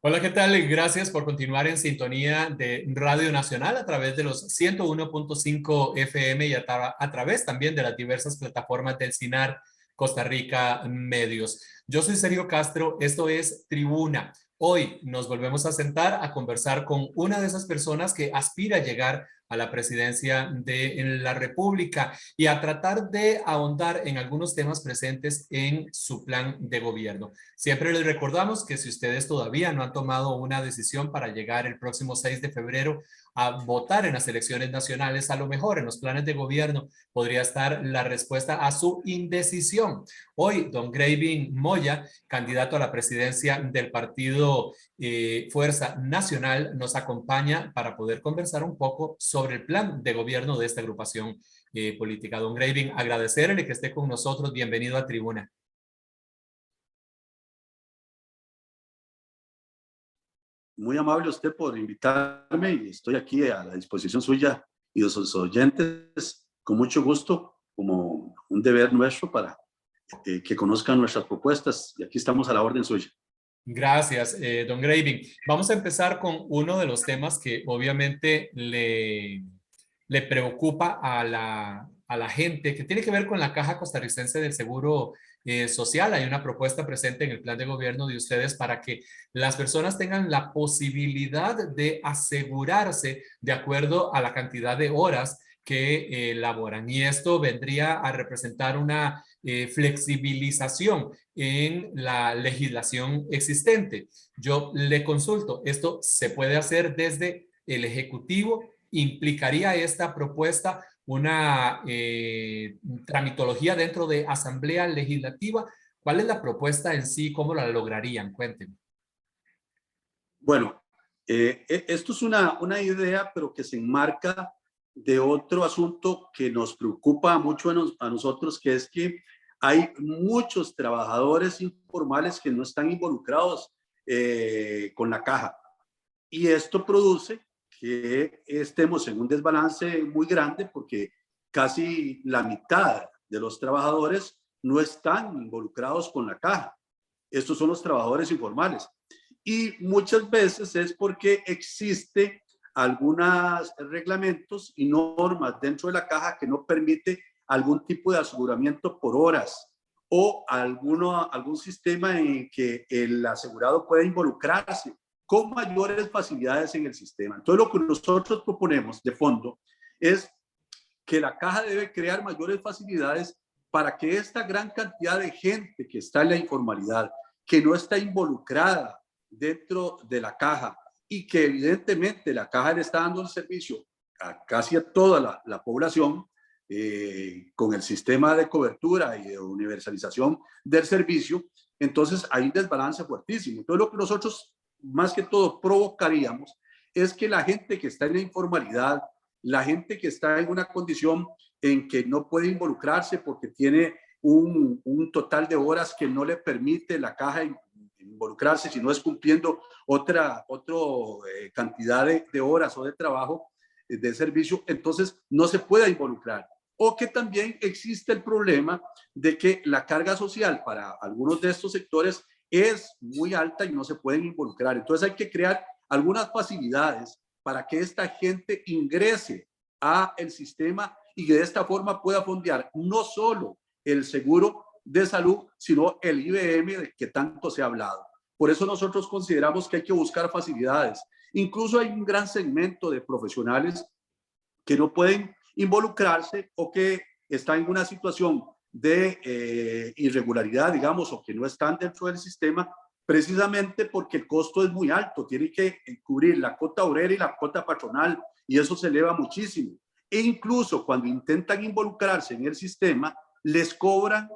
Hola, ¿qué tal? Gracias por continuar en sintonía de Radio Nacional a través de los 101.5 FM y a través también de las diversas plataformas del CINAR Costa Rica Medios. Yo soy Sergio Castro, esto es Tribuna. Hoy nos volvemos a sentar a conversar con una de esas personas que aspira a llegar a la presidencia de la República y a tratar de ahondar en algunos temas presentes en su plan de gobierno. Siempre les recordamos que si ustedes todavía no han tomado una decisión para llegar el próximo 6 de febrero a votar en las elecciones nacionales, a lo mejor en los planes de gobierno podría estar la respuesta a su indecisión. Hoy, don Gravin Moya, candidato a la presidencia del partido Fuerza Nacional, nos acompaña para poder conversar un poco sobre el plan de gobierno de esta agrupación política. Don Gravin, agradecerle que esté con nosotros. Bienvenido a Tribuna. Muy amable usted por invitarme y estoy aquí a la disposición suya y de sus oyentes con mucho gusto, como un deber nuestro para que conozcan nuestras propuestas, y aquí estamos a la orden suya. Gracias, don Graving. Vamos a empezar con uno de los temas que obviamente le preocupa a la gente, que tiene que ver con la Caja Costarricense del Seguro Social. Hay una propuesta presente en el plan de gobierno de ustedes para que las personas tengan la posibilidad de asegurarse de acuerdo a la cantidad de horas que laboran. Y esto vendría a representar una flexibilización en la legislación existente. Yo le consulto, ¿esto se puede hacer desde el Ejecutivo? ¿Implicaría esta propuesta una tramitología dentro de Asamblea Legislativa? ¿Cuál es la propuesta en sí? ¿Cómo la lograrían? Cuéntenme. Bueno, esto es una idea, pero que se enmarca de otro asunto que nos preocupa mucho a nosotros, que es que hay muchos trabajadores informales que no están involucrados con la caja. Y esto produce que estemos en un desbalance muy grande porque casi la mitad de los trabajadores no están involucrados con la caja. Estos son los trabajadores informales. Y muchas veces es porque existe algunos reglamentos y normas dentro de la caja que no permite algún tipo de aseguramiento por horas o algún sistema en que el asegurado pueda involucrarse con mayores facilidades en el sistema. Entonces, lo que nosotros proponemos de fondo es que la caja debe crear mayores facilidades para que esta gran cantidad de gente que está en la informalidad, que no está involucrada dentro de la caja y que evidentemente la caja le está dando el servicio a casi a toda la población, con el sistema de cobertura y de universalización del servicio, entonces hay un desbalance fuertísimo. Entonces, lo que nosotros más que todo provocaríamos es que la gente que está en la informalidad, la gente que está en una condición en que no puede involucrarse porque tiene un total de horas que no le permite la caja involucrarse, si no es cumpliendo otra cantidad de horas o de trabajo, de servicio, entonces no se pueda involucrar. O que también existe el problema de que la carga social para algunos de estos sectores es muy alta y no se pueden involucrar. Entonces hay que crear algunas facilidades para que esta gente ingrese a el sistema y que de esta forma pueda fondear no solo el seguro de salud, sino el IBM de que tanto se ha hablado. Por eso nosotros consideramos que hay que buscar facilidades. Incluso hay un gran segmento de profesionales que no pueden involucrarse o que están en una situación de irregularidad, digamos, o que no están dentro del sistema, precisamente porque el costo es muy alto. Tiene que cubrir la cuota obrera y la cuota patronal, y eso se eleva muchísimo. E incluso cuando intentan involucrarse en el sistema, les cobran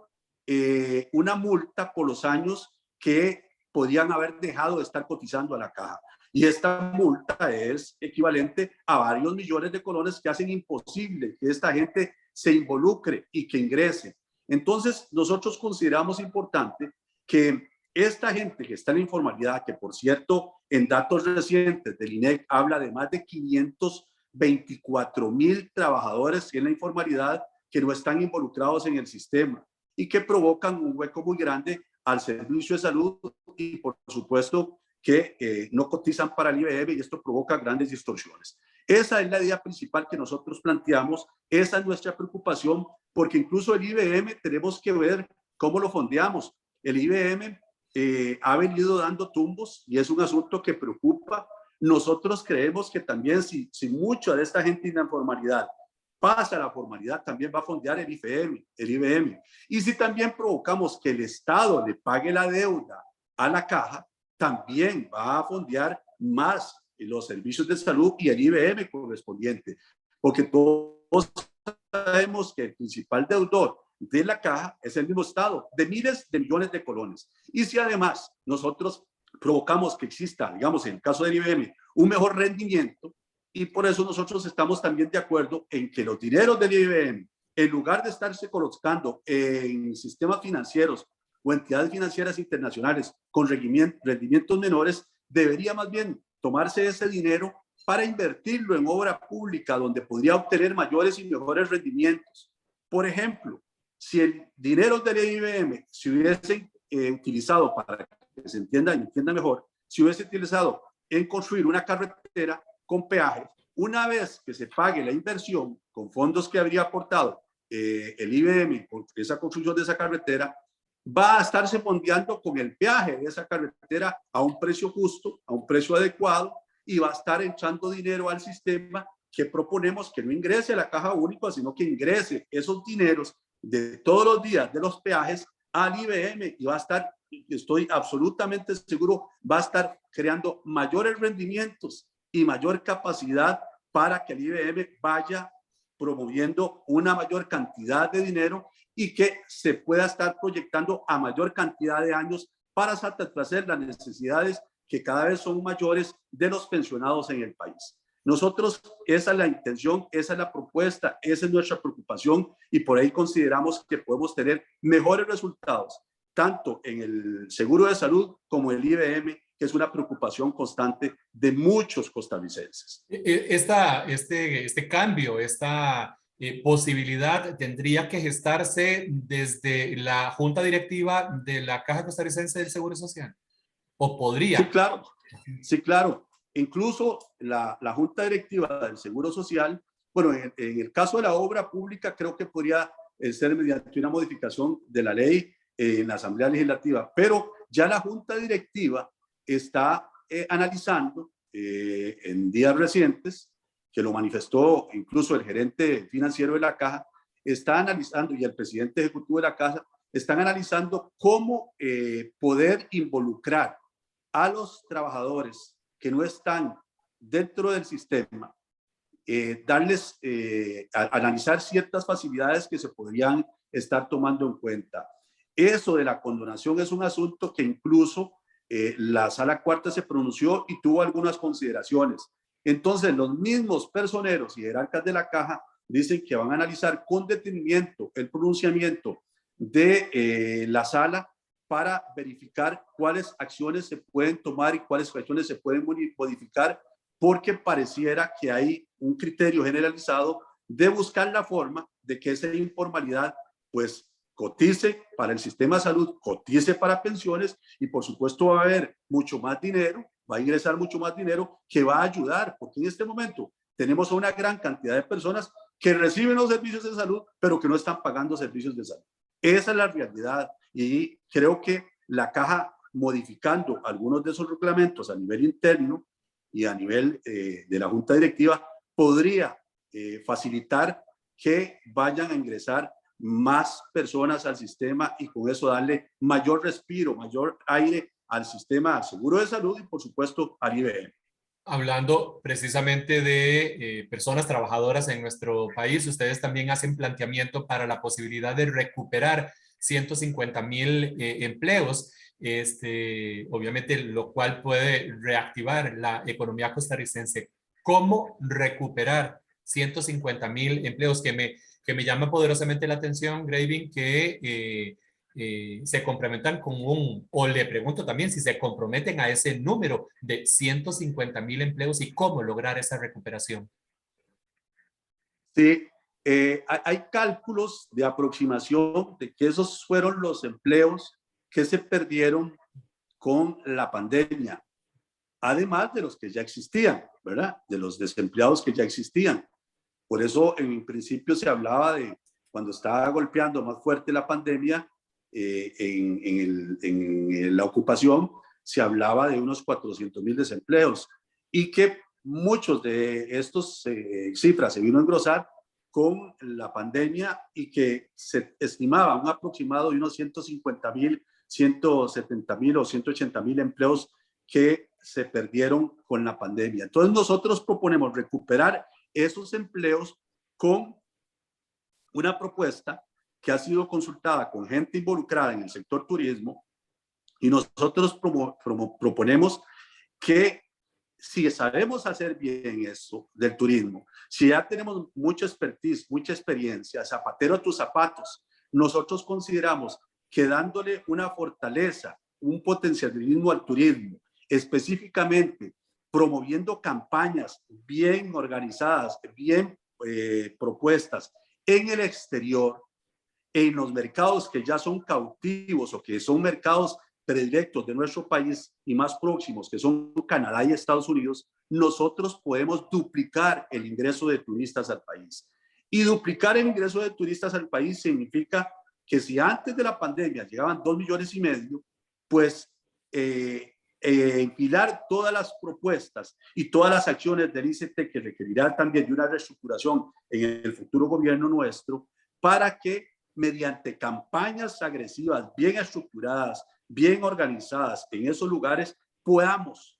una multa por los años que podían haber dejado de estar cotizando a la caja. Y esta multa es equivalente a varios millones de colones que hacen imposible que esta gente se involucre y que ingrese. Entonces, nosotros consideramos importante que esta gente que está en la informalidad, que por cierto, en datos recientes del INEC habla de más de 524,000 trabajadores en la informalidad que no están involucrados en el sistema y que provocan un hueco muy grande al servicio de salud y, por supuesto, que no cotizan para el IBM y esto provoca grandes distorsiones. Esa es la idea principal que nosotros planteamos, esa es nuestra preocupación, porque incluso el IBM tenemos que ver cómo lo fondeamos. El IBM ha venido dando tumbos y es un asunto que preocupa. Nosotros creemos que también si mucha de esta gente en la informalidad pasa a la formalidad, también va a fondear el IBM. Y si también provocamos que el Estado le pague la deuda a la caja, también va a fondear más los servicios de salud y el IBM correspondiente, porque todos sabemos que el principal deudor de la caja es el mismo Estado, de miles de millones de colones. Y si además nosotros provocamos que exista, digamos, en el caso del IBM, un mejor rendimiento, y por eso nosotros estamos también de acuerdo en que los dineros del IBM, en lugar de estarse colocando en sistemas financieros o entidades financieras internacionales con rendimientos menores, debería más bien tomarse ese dinero para invertirlo en obra pública donde podría obtener mayores y mejores rendimientos. Por ejemplo, si el dinero del IBM se hubiese utilizado, para que se entienda y entienda mejor, si hubiese utilizado en construir una carretera con peajes, una vez que se pague la inversión con fondos que habría aportado el IBM por esa construcción de esa carretera, va a estarse fondeando con el peaje de esa carretera a un precio justo, a un precio adecuado, y va a estar echando dinero al sistema que proponemos que no ingrese a la caja única, sino que ingrese esos dineros de todos los días de los peajes al IBM y va a estar, estoy absolutamente seguro, va a estar creando mayores rendimientos y mayor capacidad para que el IBM vaya promoviendo una mayor cantidad de dinero y que se pueda estar proyectando a mayor cantidad de años para satisfacer las necesidades que cada vez son mayores de los pensionados en el país. Nosotros, esa es la intención, esa es la propuesta, esa es nuestra preocupación y por ahí consideramos que podemos tener mejores resultados, tanto en el seguro de salud como el IBM, que es una preocupación constante de muchos costarricenses. Este cambio, esta posibilidad tendría que gestarse desde la Junta Directiva de la Caja Costarricense del Seguro Social, ¿o podría? Sí, claro. Sí, claro. Incluso la Junta Directiva del Seguro Social, bueno, en el caso de la obra pública, creo que podría ser mediante una modificación de la ley en la Asamblea Legislativa, pero ya la Junta Directiva está analizando en días recientes, que lo manifestó incluso el gerente financiero de la Caja, está analizando, y el presidente ejecutivo de la Caja, están analizando cómo poder involucrar a los trabajadores que no están dentro del sistema, darles, analizar ciertas facilidades que se podrían estar tomando en cuenta. Eso de la condonación es un asunto que incluso la Sala Cuarta se pronunció y tuvo algunas consideraciones. Entonces, los mismos personeros y jerarcas de la Caja dicen que van a analizar con detenimiento el pronunciamiento de la Sala para verificar cuáles acciones se pueden tomar y cuáles acciones se pueden modificar, porque pareciera que hay un criterio generalizado de buscar la forma de que esa informalidad pues cotice para el sistema de salud, cotice para pensiones y por supuesto va a haber mucho más dinero, va a ingresar mucho más dinero que va a ayudar, porque en este momento tenemos a una gran cantidad de personas que reciben los servicios de salud, pero que no están pagando servicios de salud. Esa es la realidad y creo que la Caja, modificando algunos de esos reglamentos a nivel interno y a nivel de la Junta Directiva, podría facilitar que vayan a ingresar más personas al sistema y con eso darle mayor respiro, mayor aire al sistema de seguro de salud y por supuesto al IBM. Hablando precisamente de personas trabajadoras en nuestro país, ustedes también hacen planteamiento para la posibilidad de recuperar 150,000 empleos, obviamente lo cual puede reactivar la economía costarricense. ¿Cómo recuperar 150,000 empleos? Que me llama poderosamente la atención, Graving, que se comprometan con o le pregunto también si se comprometen a ese número de 150,000 empleos y cómo lograr esa recuperación. Sí, hay cálculos de aproximación de que esos fueron los empleos que se perdieron con la pandemia. además de los que ya existían, ¿verdad? De los desempleados que ya existían. Por eso en principio se hablaba de, cuando estaba golpeando más fuerte la pandemia, en la ocupación, se hablaba de unos 400,000 desempleos y que muchos de estos cifras se vino a engrosar con la pandemia y que se estimaba un aproximado de unos 150,000, 170,000 o 180,000 empleos que se perdieron con la pandemia. Entonces nosotros proponemos recuperar esos empleos con una propuesta que ha sido consultada con gente involucrada en el sector turismo y nosotros proponemos que si sabemos hacer bien eso del turismo, si ya tenemos mucha expertise, mucha experiencia, zapatero a tus zapatos, nosotros consideramos que dándole una fortaleza, un potencialismo al turismo, específicamente promoviendo campañas bien organizadas, bien propuestas en el exterior, en los mercados que ya son cautivos o que son mercados predilectos de nuestro país y más próximos, que son Canadá y Estados Unidos, nosotros podemos duplicar el ingreso de turistas al país. Y duplicar el ingreso de turistas al país significa que si antes de la pandemia llegaban 2,5 millones, pues empilar todas las propuestas y todas las acciones del ICT que requerirá también de una reestructuración en el futuro gobierno nuestro para que mediante campañas agresivas bien estructuradas, bien organizadas en esos lugares, podamos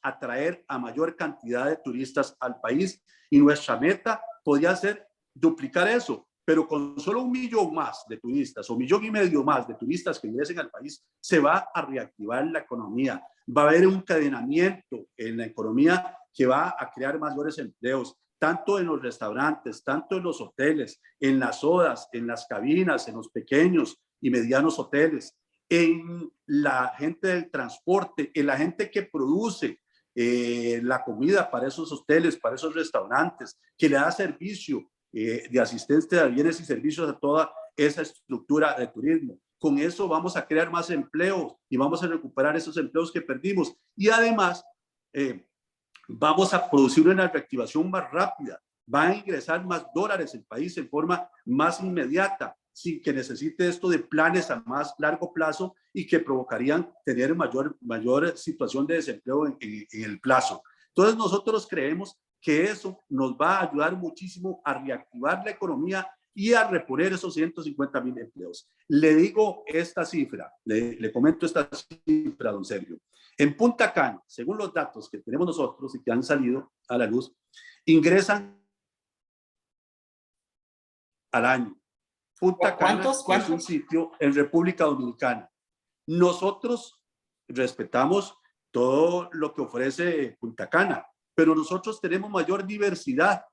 atraer a mayor cantidad de turistas al país y nuestra meta podría ser duplicar eso, pero con solo 1,000,000 más de turistas o 1,5 millones más de turistas que ingresen al país, se va a reactivar la economía. Va a haber un encadenamiento en la economía que va a crear mayores empleos, tanto en los restaurantes, tanto en los hoteles, en las sodas, en las cabinas, en los pequeños y medianos hoteles, en la gente del transporte, en la gente que produce la comida para esos hoteles, para esos restaurantes, que le da servicio de asistencia de bienes y servicios a toda esa estructura de turismo. Con eso vamos a crear más empleos y vamos a recuperar esos empleos que perdimos. Y además, vamos a producir una reactivación más rápida. Va a ingresar más dólares al país en forma más inmediata, sin que necesite esto de planes a más largo plazo y que provocarían tener mayor situación de desempleo en el plazo. Entonces nosotros creemos que eso nos va a ayudar muchísimo a reactivar la economía y a reponer esos 150,000 empleos. Le digo esta cifra, le comento esta cifra, don Sergio. En Punta Cana, según los datos que tenemos nosotros y que han salido a la luz, ingresan al año. Punta Cana es un sitio en República Dominicana. Nosotros respetamos todo lo que ofrece Punta Cana, pero nosotros tenemos mayor diversidad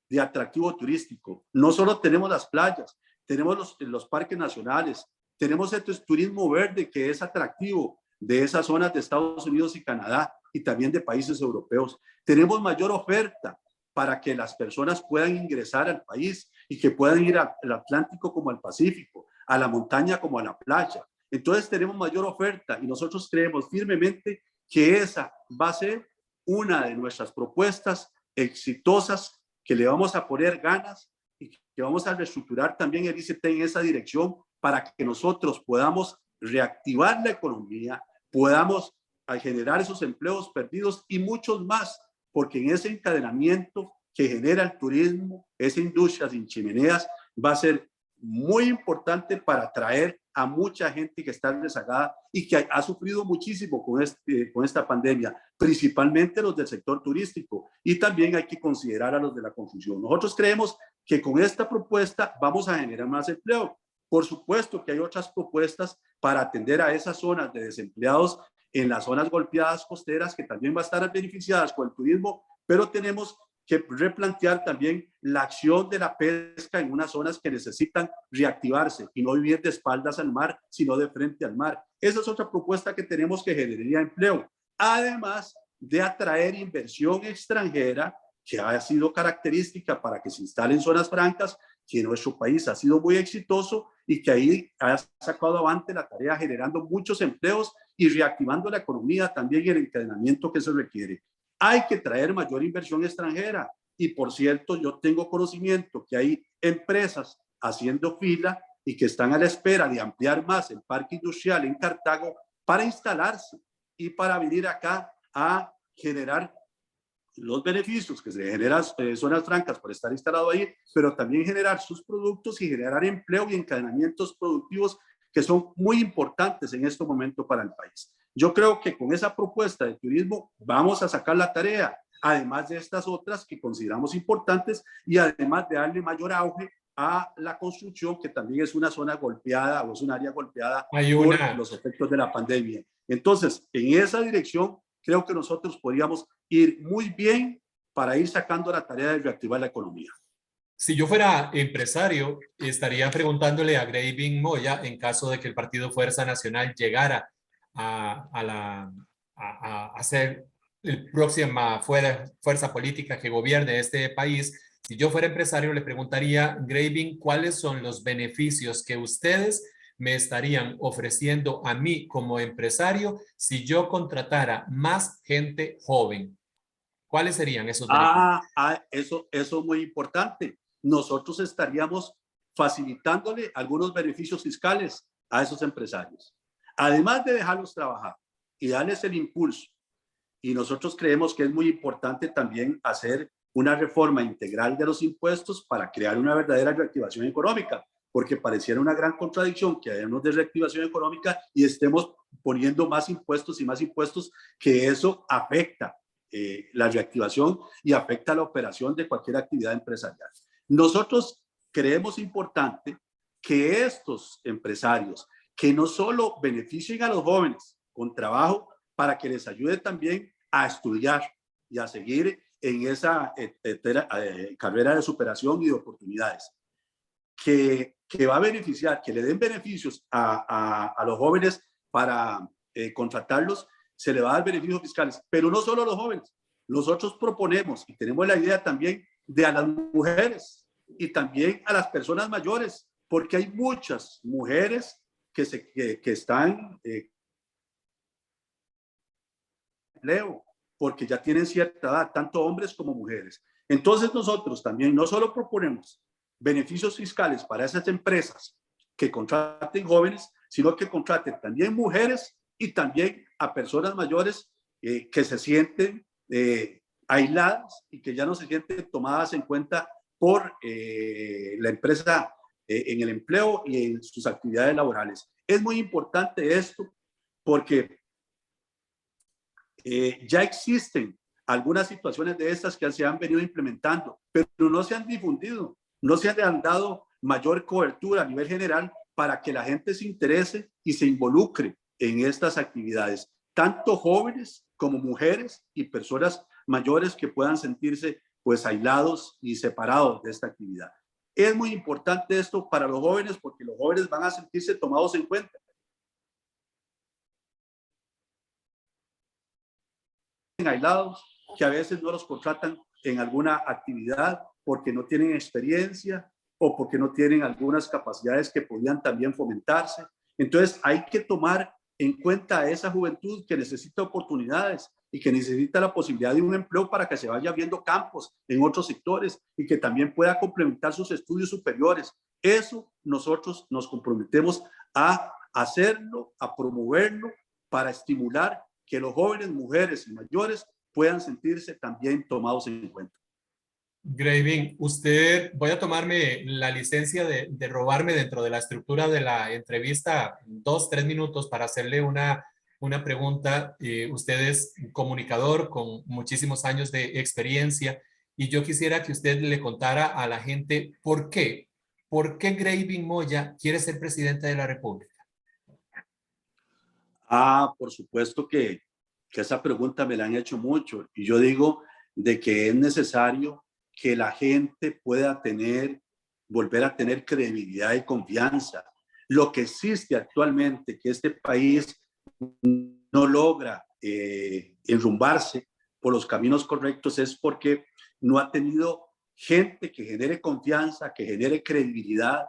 de atractivo turístico. No solo tenemos las playas, tenemos los parques nacionales, tenemos este turismo verde que es atractivo de esas zonas de Estados Unidos y Canadá y también de países europeos. Tenemos mayor oferta para que las personas puedan ingresar al país y que puedan ir al Atlántico como al Pacífico, a la montaña como a la playa. Entonces tenemos mayor oferta y nosotros creemos firmemente que esa va a ser una de nuestras propuestas exitosas que le vamos a poner ganas y que vamos a reestructurar también el ICT en esa dirección para que nosotros podamos reactivar la economía, podamos generar esos empleos perdidos y muchos más, porque en ese encadenamiento que genera el turismo, esa industria sin chimeneas, va a ser muy importante para atraer a mucha gente que está rezagada y que ha sufrido muchísimo con esta pandemia, principalmente los del sector turístico, y también hay que considerar a los de la construcción. Nosotros creemos que con esta propuesta vamos a generar más empleo. Por supuesto que hay otras propuestas para atender a esas zonas de desempleados en las zonas golpeadas costeras que también van a estar beneficiadas con el turismo, pero tenemos que replantear también la acción de la pesca en unas zonas que necesitan reactivarse y no vivir de espaldas al mar, sino de frente al mar. Esa es otra propuesta que tenemos que generaría empleo, además de atraer inversión extranjera que ha sido característica para que se instalen zonas francas, que nuestro país ha sido muy exitoso y que ahí ha sacado adelante la tarea generando muchos empleos y reactivando la economía también y el encadenamiento que se requiere. Hay que traer mayor inversión extranjera y, por cierto, yo tengo conocimiento que hay empresas haciendo fila y que están a la espera de ampliar más el parque industrial en Cartago para instalarse y para venir acá a generar los beneficios que se generan zonas francas por estar instalado ahí, pero también generar sus productos y generar empleo y encadenamientos productivos que son muy importantes en este momento para el país. Yo creo que con esa propuesta de turismo vamos a sacar la tarea, además de estas otras que consideramos importantes y además de darle mayor auge a la construcción, que también es una zona golpeada o es un área golpeada por los efectos de la pandemia. Entonces, en esa dirección, creo que nosotros podríamos ir muy bien para ir sacando la tarea de reactivar la economía. Si yo fuera empresario, estaría preguntándole a Gravin Moya, en caso de que el Partido Fuerza Nacional llegara a ser la próxima fuerza política que gobierne este país. Si yo fuera empresario, le preguntaría, Gravin, ¿cuáles son los beneficios que ustedes me estarían ofreciendo a mí como empresario si yo contratara más gente joven? ¿Cuáles serían esos beneficios? Eso es muy importante. Nosotros estaríamos facilitándole algunos beneficios fiscales a esos empresarios. Además de dejarlos trabajar y darles el impulso. Y nosotros creemos que es muy importante también hacer una reforma integral de los impuestos para crear una verdadera reactivación económica, porque pareciera una gran contradicción que hayamos de reactivación económica y estemos poniendo más impuestos y más impuestos, que eso afecta la reactivación y afecta la operación de cualquier actividad empresarial. Nosotros creemos importante que estos empresarios, que no solo beneficien a los jóvenes con trabajo para que les ayude también a estudiar y a seguir en esa carrera de superación y de oportunidades, que va a beneficiar, que le den beneficios a los jóvenes para contratarlos, se le va a dar beneficios fiscales, pero no solo a los jóvenes. Nosotros proponemos y tenemos la idea también de a las mujeres y también a las personas mayores, porque hay muchas mujeres que están empleo, porque ya tienen cierta edad, tanto hombres como mujeres. Entonces nosotros también no solo proponemos beneficios fiscales para esas empresas que contraten jóvenes, sino que contraten también mujeres y también a personas mayores que se sienten aisladas y que ya no se sienten tomadas en cuenta por la empresa en el empleo y en sus actividades laborales. Es muy importante esto porque ya existen algunas situaciones de estas que se han venido implementando, pero no se han difundido, no se han dado mayor cobertura a nivel general para que la gente se interese y se involucre en estas actividades, tanto jóvenes como mujeres y personas mayores que puedan sentirse pues aislados y separados de esta actividad. Es muy importante esto para los jóvenes porque los jóvenes van a sentirse tomados en cuenta. Aislados, que a veces no los contratan en alguna actividad porque no tienen experiencia o porque no tienen algunas capacidades que podrían también fomentarse. Entonces hay que tomar en cuenta a esa juventud que necesita oportunidades y que necesita la posibilidad de un empleo para que se vaya viendo campos en otros sectores y que también pueda complementar sus estudios superiores. Eso nosotros nos comprometemos a hacerlo, a promoverlo para estimular que los jóvenes, mujeres y mayores puedan sentirse también tomados en cuenta. Gravin, voy a tomarme la licencia de robarme dentro de la estructura de la entrevista 2, 3 minutos para hacerle una pregunta. Usted es comunicador con muchísimos años de experiencia y yo quisiera que usted le contara a la gente por qué Gravin Moya quiere ser presidente de la República. Por supuesto que esa pregunta me la han hecho mucho y yo digo de que es necesario que la gente pueda volver a tener credibilidad y confianza. Lo que existe actualmente, que este país no logra enrumbarse por los caminos correctos, es porque no ha tenido gente que genere confianza, que genere credibilidad.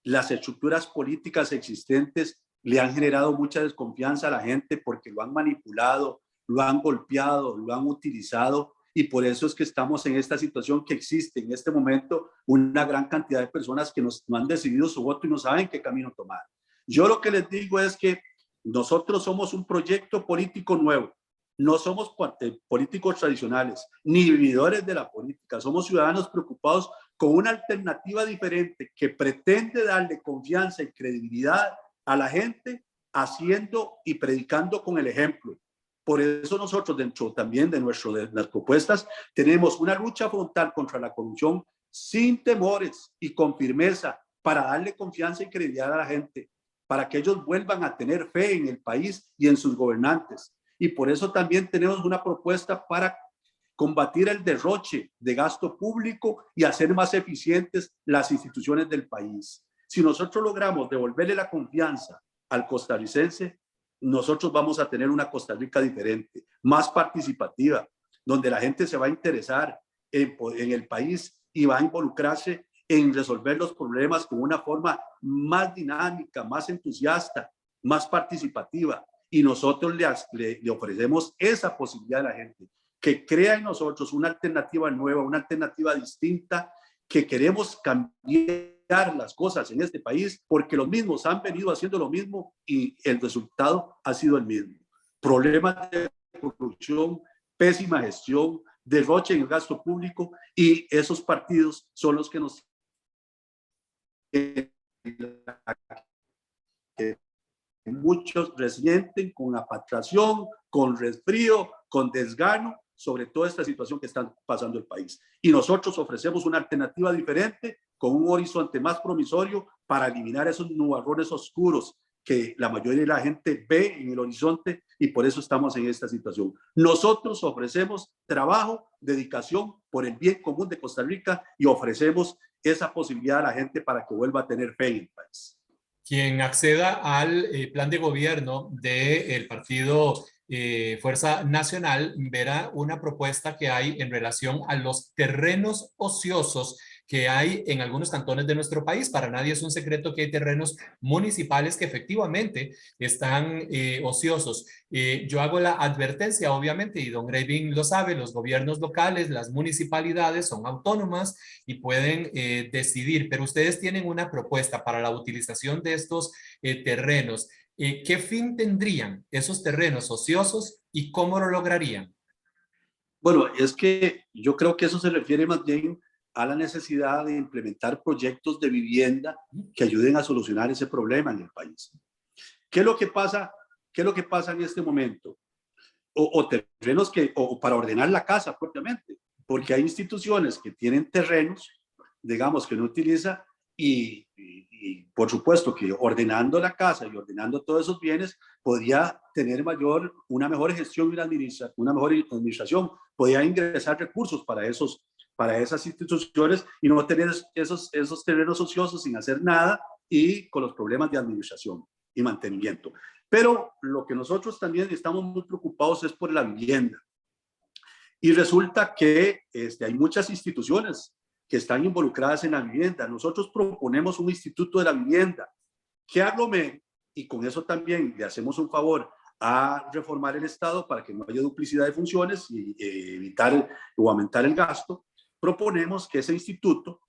Las estructuras políticas existentes le han generado mucha desconfianza a la gente porque lo han manipulado, lo han golpeado, lo han utilizado, y por eso es que estamos en esta situación que existe en este momento una gran cantidad de personas que no han decidido su voto y no saben qué camino tomar. Yo lo que les digo es que nosotros somos un proyecto político nuevo. No somos políticos tradicionales, ni vividores de la política. Somos ciudadanos preocupados con una alternativa diferente que pretende darle confianza y credibilidad a la gente, haciendo y predicando con el ejemplo. Por eso nosotros, dentro también de las propuestas, tenemos una lucha frontal contra la corrupción sin temores y con firmeza, para darle confianza y credibilidad a la gente, para que ellos vuelvan a tener fe en el país y en sus gobernantes. Y por eso también tenemos una propuesta para combatir el derroche de gasto público y hacer más eficientes las instituciones del país. Si nosotros logramos devolverle la confianza al costarricense, nosotros vamos a tener una Costa Rica diferente, más participativa, donde la gente se va a interesar en el país y va a involucrarse en resolver los problemas con una forma más dinámica, más entusiasta, más participativa. Y nosotros le ofrecemos esa posibilidad a la gente, que crea en nosotros una alternativa nueva, una alternativa distinta, que queremos cambiar las cosas en este país, porque los mismos han venido haciendo lo mismo y el resultado ha sido el mismo. Problemas de corrupción, pésima gestión, derroche en el gasto público, y esos partidos son los que nos muchos resienten con apatración, con resfrío, con desgano sobre toda esta situación que está pasando el país. Y nosotros ofrecemos una alternativa diferente, con un horizonte más promisorio, para eliminar esos nubarrones oscuros que la mayoría de la gente ve en el horizonte, y por eso estamos en esta situación. Nosotros ofrecemos trabajo, dedicación por el bien común de Costa Rica, y ofrecemos esa posibilidad a la gente para que vuelva a tener fe en el país. Quien acceda al plan de gobierno del partido Fuerza Nacional verá una propuesta que hay en relación a los terrenos ociosos que hay en algunos cantones de nuestro país. Para nadie es un secreto que hay terrenos municipales que efectivamente están ociosos. Yo hago la advertencia, obviamente, y don Graving lo sabe, los gobiernos locales, las municipalidades son autónomas y pueden decidir, pero ustedes tienen una propuesta para la utilización de estos terrenos. ¿Qué fin tendrían esos terrenos ociosos y cómo lo lograrían? Bueno, es que yo creo que eso se refiere más bien a la necesidad de implementar proyectos de vivienda que ayuden a solucionar ese problema en el país. ¿Qué es lo que pasa? ¿Qué es lo que pasa en este momento? O terrenos o para ordenar la casa propiamente, porque hay instituciones que tienen terrenos, digamos, que no utiliza, y por supuesto que ordenando la casa y ordenando todos esos bienes podría tener una mejor gestión y una mejor administración, podría ingresar recursos para esas instituciones, y no tener esos terrenos ociosos sin hacer nada y con los problemas de administración y mantenimiento. Pero lo que nosotros también estamos muy preocupados es por la vivienda. Y resulta que hay muchas instituciones que están involucradas en la vivienda. Nosotros proponemos un instituto de la vivienda que aglomere, y con eso también le hacemos un favor a reformar el Estado para que no haya duplicidad de funciones y evitar o aumentar el gasto. Proponemos que ese instituto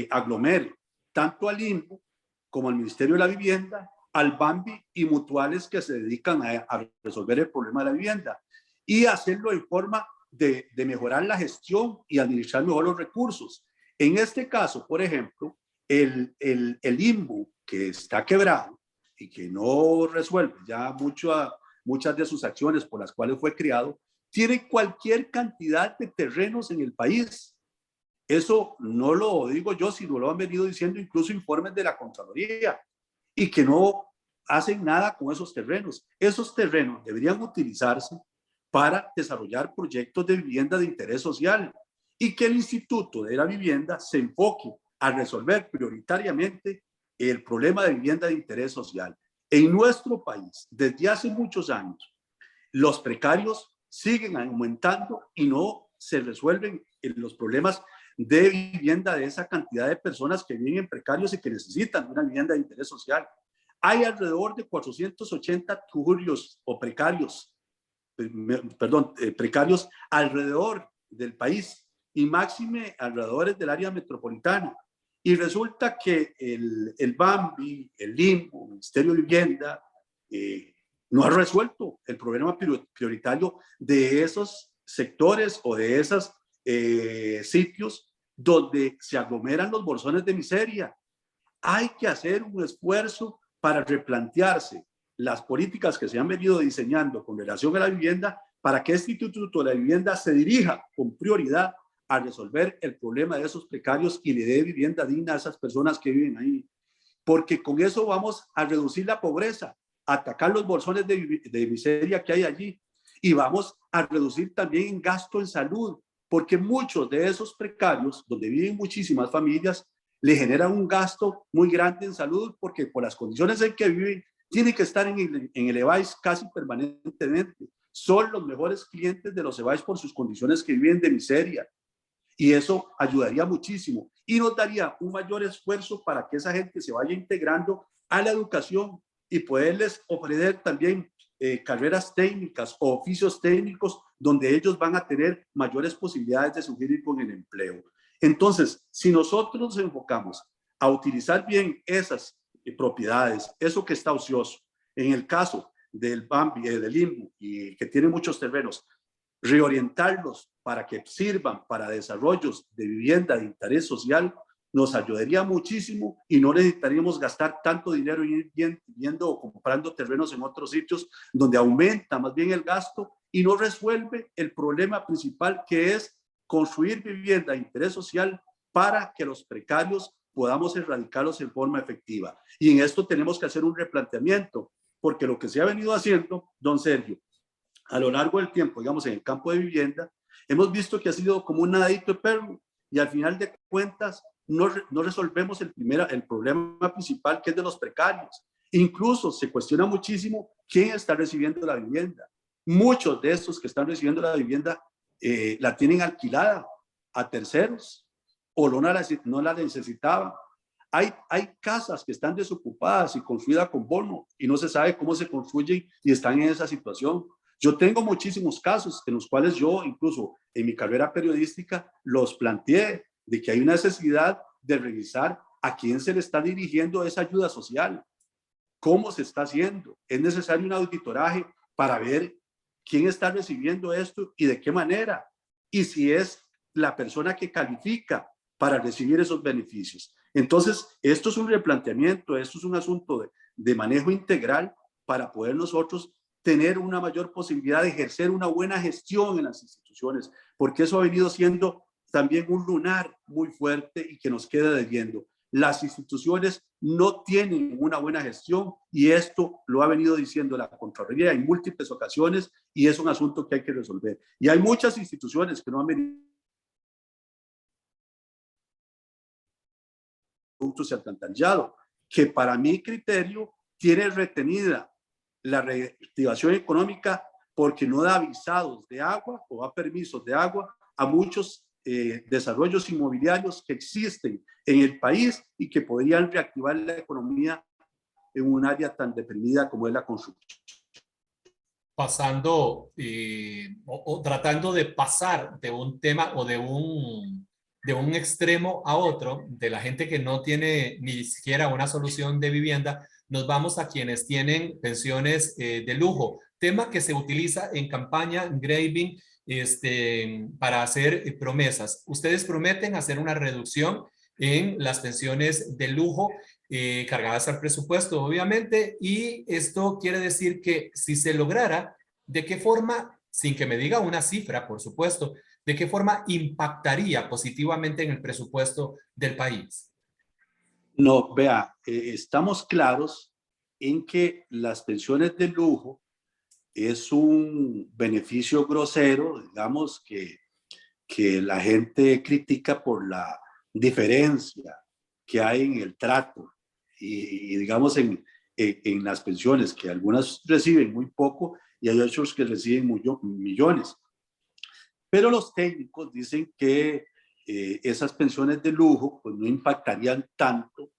aglomere tanto al INPO como al Ministerio de la Vivienda, al BAMBI y mutuales que se dedican a resolver el problema de la vivienda, y hacerlo en forma de mejorar la gestión y administrar mejor los recursos. En este caso, por ejemplo, el INBU, que está quebrado y que no resuelve ya muchas de sus acciones por las cuales fue creado, tiene cualquier cantidad de terrenos en el país. Eso no lo digo yo, sino lo han venido diciendo incluso informes de la Contraloría, y que no hacen nada con esos terrenos. Esos terrenos deberían utilizarse para desarrollar proyectos de vivienda de interés social, y que el Instituto de la Vivienda se enfoque a resolver prioritariamente el problema de vivienda de interés social. En nuestro país, desde hace muchos años, los precarios siguen aumentando y no se resuelven los problemas de vivienda de esa cantidad de personas que viven en precarios y que necesitan una vivienda de interés social. Hay alrededor de 480 tujurios o precarios, precarios alrededor del país y máxime alrededor del área metropolitana. Y resulta que el BAMBI, el LIMBO, el Ministerio de Vivienda, no ha resuelto el problema prioritario de esos sectores o de esos sitios donde se aglomeran los bolsones de miseria. Hay que hacer un esfuerzo para replantearse las políticas que se han venido diseñando con relación a la vivienda para que este Instituto de la Vivienda se dirija con prioridad a resolver el problema de esos precarios y le dé vivienda digna a esas personas que viven ahí. Porque con eso vamos a reducir la pobreza, a atacar los bolsones de miseria que hay allí y vamos a reducir también gasto en salud, porque muchos de esos precarios, donde viven muchísimas familias, le generan un gasto muy grande en salud porque por las condiciones en que viven, tienen que estar en el EVAIS casi permanentemente. Son los mejores clientes de los EVAIS por sus condiciones que viven de miseria. Y eso ayudaría muchísimo y nos daría un mayor esfuerzo para que esa gente se vaya integrando a la educación y poderles ofrecer también carreras técnicas o oficios técnicos donde ellos van a tener mayores posibilidades de surgir con el empleo. Entonces, si nosotros nos enfocamos a utilizar bien esas propiedades, eso que está ocioso, en el caso del BAMBI, del INBU, y que tiene muchos terrenos, reorientarlos para que sirvan para desarrollos de vivienda de interés social, nos ayudaría muchísimo y no necesitaríamos gastar tanto dinero yendo o comprando terrenos en otros sitios donde aumenta más bien el gasto y no resuelve el problema principal, que es construir vivienda de interés social para que los precarios podamos erradicarlos en forma efectiva. Y en esto tenemos que hacer un replanteamiento, porque lo que se ha venido haciendo, don Sergio, a lo largo del tiempo, digamos, en el campo de vivienda, hemos visto que ha sido como un nadadito de perro y al final de cuentas no resolvemos el problema principal, que es de los precarios. Incluso se cuestiona muchísimo quién está recibiendo la vivienda. Muchos de estos que están recibiendo la vivienda la tienen alquilada a terceros o no la necesitaban. Hay casas que están desocupadas y construidas con bono y no se sabe cómo se construyen y están en esa situación. Yo tengo muchísimos casos en los cuales yo, incluso en mi carrera periodística, los planteé de que hay una necesidad de revisar a quién se le está dirigiendo esa ayuda social, cómo se está haciendo. Es necesario un auditoraje para ver quién está recibiendo esto y de qué manera, y si es la persona que califica para recibir esos beneficios. Entonces, esto es un replanteamiento, esto es un asunto de manejo integral para poder nosotros tener una mayor posibilidad de ejercer una buena gestión en las instituciones, porque eso ha venido siendo también un lunar muy fuerte y que nos queda debiendo. Las instituciones no tienen una buena gestión y esto lo ha venido diciendo la Contraloría en múltiples ocasiones y es un asunto que hay que resolver. Y hay muchas instituciones que no han venido productos y alcantarillado, que para mi criterio tiene retenida la reactivación económica porque no da visados de agua o da permisos de agua a muchos desarrollos inmobiliarios que existen en el país y que podrían reactivar la economía en un área tan deprimida como es la construcción. Pasando o tratando de pasar de un tema o de un extremo a otro, de la gente que no tiene ni siquiera una solución de vivienda, nos vamos a quienes tienen pensiones de lujo, tema que se utiliza en campaña graving para hacer promesas. Ustedes prometen hacer una reducción en las pensiones de lujo cargadas al presupuesto, obviamente, y esto quiere decir que si se lograra, ¿de qué forma, sin que me diga una cifra, por supuesto, de qué forma impactaría positivamente en el presupuesto del país? No, vea, estamos claros en que las pensiones de lujo es un beneficio grosero, digamos, que la gente critica por la diferencia que hay en el trato y digamos, en las pensiones, que algunas reciben muy poco y hay otros que reciben millones. Pero los técnicos dicen que esas pensiones de lujo pues no impactarían tanto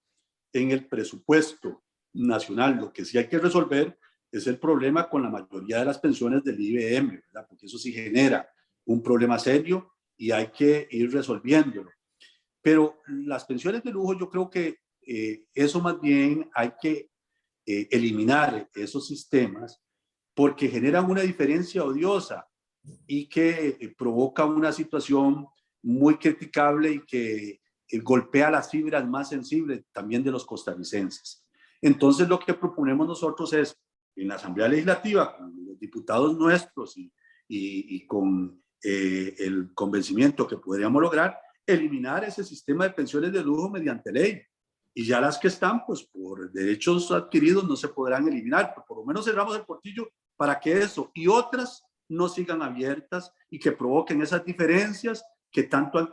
en el presupuesto nacional. Lo que sí hay que resolver es el problema con la mayoría de las pensiones del IBM, ¿verdad? Porque eso sí genera un problema serio y hay que ir resolviéndolo. Pero las pensiones de lujo, yo creo que eso más bien hay que eliminar esos sistemas porque generan una diferencia odiosa y que provoca una situación muy criticable y que golpea las fibras más sensibles también de los costarricenses. Entonces, lo que proponemos nosotros es, en la Asamblea Legislativa, con los diputados nuestros y con el convencimiento que podríamos lograr, eliminar ese sistema de pensiones de lujo mediante ley. Y ya las que están, pues por derechos adquiridos no se podrán eliminar, pero por lo menos cerramos el portillo para que eso y otras no sigan abiertas y que provoquen esas diferencias que tanto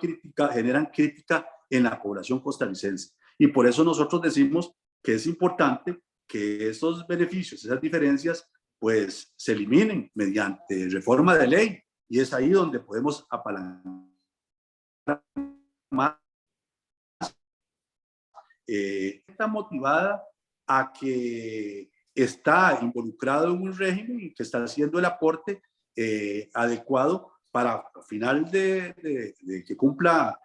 generan crítica en la población costarricense. Y por eso nosotros decimos que es importante que esos beneficios, esas diferencias, pues se eliminen mediante reforma de ley. Y es ahí donde podemos apalancar más. Está motivada a que está involucrado en un régimen y que está haciendo el aporte adecuado para al final de que cumpla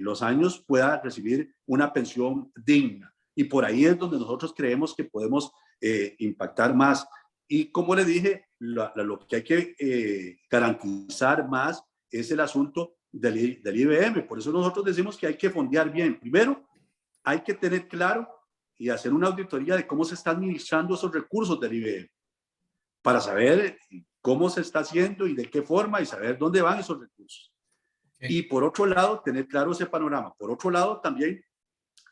los años pueda recibir una pensión digna. Y por ahí es donde nosotros creemos que podemos impactar más. Y como le dije, lo que hay que garantizar más es el asunto del IBM. Por eso nosotros decimos que hay que fondear bien. Primero, hay que tener claro y hacer una auditoría de cómo se están administrando esos recursos del IBM para saber cómo se está haciendo y de qué forma y saber dónde van esos recursos. Okay. Y por otro lado, tener claro ese panorama. Por otro lado, también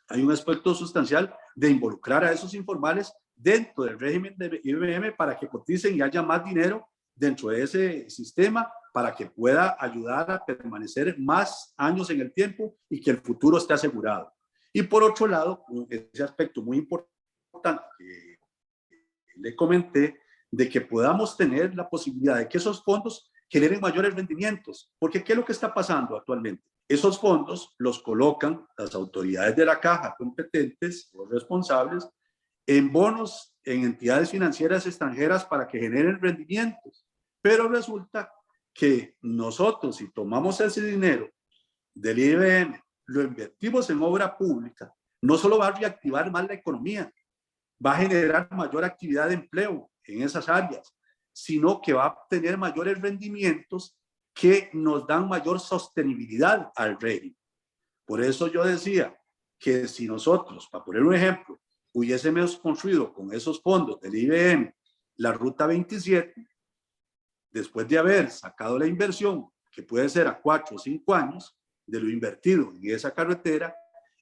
hay un aspecto sustancial de involucrar a esos informales dentro del régimen de IBM para que coticen y haya más dinero dentro de ese sistema para que pueda ayudar a permanecer más años en el tiempo y que el futuro esté asegurado. Y por otro lado, ese aspecto muy importante que le comenté, de que podamos tener la posibilidad de que esos fondos generen mayores rendimientos. Porque ¿qué es lo que está pasando actualmente? Esos fondos los colocan las autoridades de la caja competentes, los responsables, en bonos en entidades financieras extranjeras para que generen rendimientos. Pero resulta que nosotros, si tomamos ese dinero del IBM, lo invertimos en obra pública, no solo va a reactivar más la economía, va a generar mayor actividad de empleo en esas áreas, sino que va a tener mayores rendimientos que nos dan mayor sostenibilidad al régimen. Por eso yo decía que si nosotros, para poner un ejemplo, hubiésemos construido con esos fondos del IBM la Ruta 27, después de haber sacado la inversión, que puede ser a 4 o 5 años, de lo invertido en esa carretera,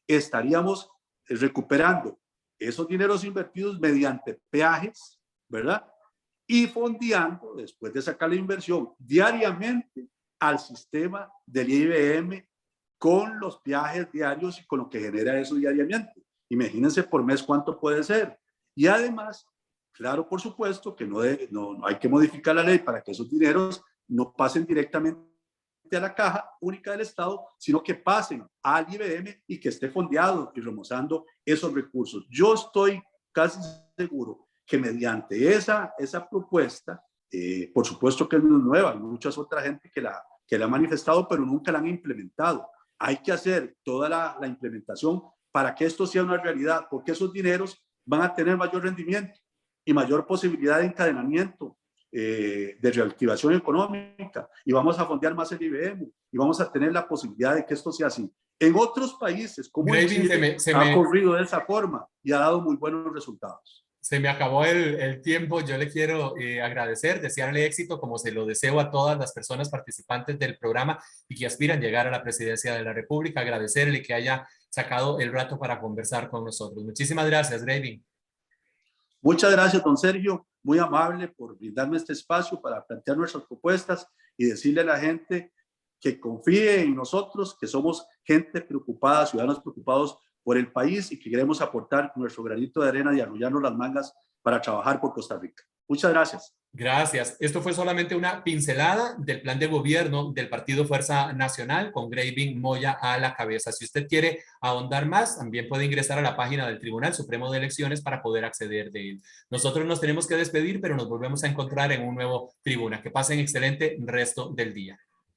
estaríamos recuperando esos dineros invertidos mediante peajes, ¿verdad? Y fondeando, después de sacar la inversión, diariamente al sistema del IBM con los peajes diarios y con lo que genera eso diariamente. Imagínense por mes cuánto puede ser. Y además, claro, por supuesto que no hay que modificar la ley para que esos dineros no pasen directamente a la caja única del Estado, sino que pasen al IBM y que esté fondeado y remozando esos recursos. Yo estoy casi seguro que mediante esa propuesta, por supuesto que no es nueva, hay muchas otras gente que la ha manifestado, pero nunca la han implementado. Hay que hacer toda la implementación para que esto sea una realidad, porque esos dineros van a tener mayor rendimiento y mayor posibilidad de encadenamiento de reactivación económica, y vamos a fondear más el IBM y vamos a tener la posibilidad de que esto sea así. En otros países, como ha ocurrido de esa forma y ha dado muy buenos resultados. Se me acabó el tiempo. Yo le quiero agradecer, desearle éxito, como se lo deseo a todas las personas participantes del programa y que aspiran a llegar a la presidencia de la República. Agradecerle que haya sacado el rato para conversar con nosotros. Muchísimas gracias, Graving. Muchas gracias, don Sergio. Muy amable por brindarme este espacio para plantear nuestras propuestas y decirle a la gente que confíe en nosotros, que somos gente preocupada, ciudadanos preocupados por el país y que queremos aportar nuestro granito de arena y arrollarnos las mangas para trabajar por Costa Rica. Muchas gracias. Gracias. Esto fue solamente una pincelada del plan de gobierno del Partido Fuerza Nacional con Graving Moya a la cabeza. Si usted quiere ahondar más, también puede ingresar a la página del Tribunal Supremo de Elecciones para poder acceder de él. Nosotros nos tenemos que despedir, pero nos volvemos a encontrar en un nuevo tribuna. Que pasen excelente resto del día.